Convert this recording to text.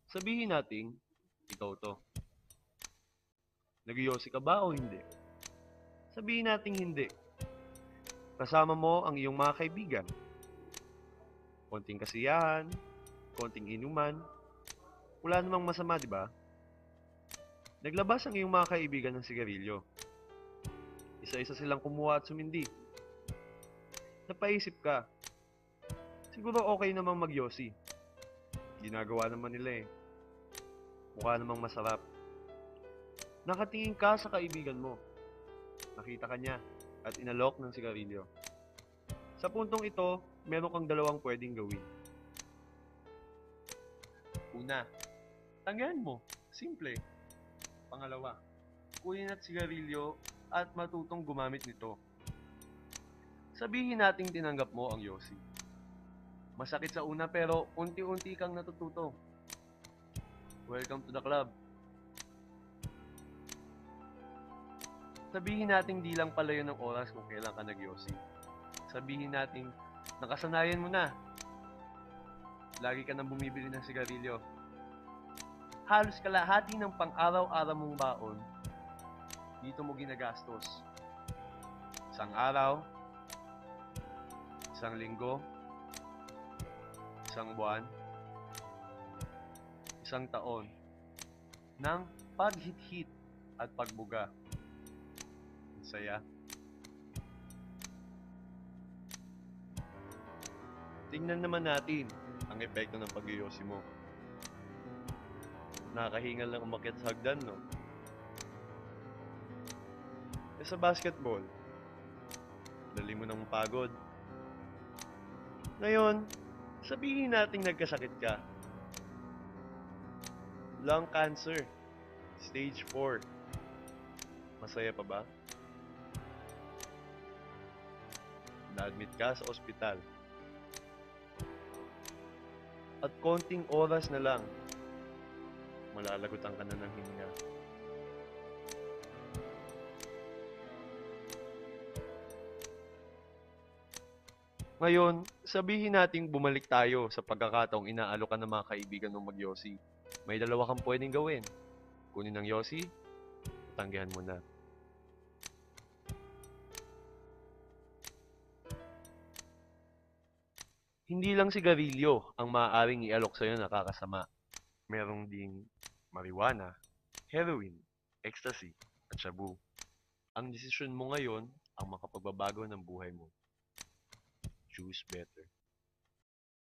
Sabihin nating, ikaw to. Nagyosi ka ba o hindi? Sabihin nating hindi. Kasama mo ang iyong mga kaibigan. Konting kasiyahan, konting inuman. Wala namang masama, di ba? Naglabas ang iyong mga kaibigan ng sigarilyo. Isa-isa silang kumuha at sumindi. Napaisip ka, siguro okay namang magyosi. Ginagawa naman nila eh. Mukha namang masarap. Nakatingin ka sa kaibigan mo. Nakita ka niya at inalok ng sigarilyo. Sa puntong ito, meron kang dalawang pwedeng gawin. Una, tanggihan mo. Simple. Pangalawa, kunin at sigarilyo at matutong gumamit nito. Sabihin nating tinanggap mo ang yosi. Masakit sa una pero unti-unti kang natututo. Welcome to the club. Sabihin nating di lang pala yun ang oras kung kailan ka nagyosi. Sabihin nating nakasanayan mo na. Lagi ka nang bumibili ng sigarilyo. Halos kalahati ng pang-araw-araw mong baon, dito mo ginagastos. Isang araw, isang linggo, isang buwan, isang taon, ng paghit-hit at pagbuga. Saya. Tingnan naman natin ang epekto ng pag-iyosi mo. Nakakahingal lang umakyat sa hagdan, no? E sa basketball, dali mo nang pagod. Ngayon, sabihin nating nagkasakit ka. Lung cancer, stage 4. Masaya pa ba? Na-admit ka sa ospital. At konting oras na lang, malalagutan ka na ng hininga. Ngayon, sabihin nating bumalik tayo sa pagkakataong inaalokan ng mga kaibigan mong magyosi. May dalawa kang pwedeng gawin. Kunin ang yosi, tanggihan mo na. Hindi lang sigarilyo ang maaaring ialok sa'yo na nakakasama. Merong ding marijuana, heroin, ecstasy, at shabu. Ang desisyon mo ngayon ang makapagbabago ng buhay mo. Choose better.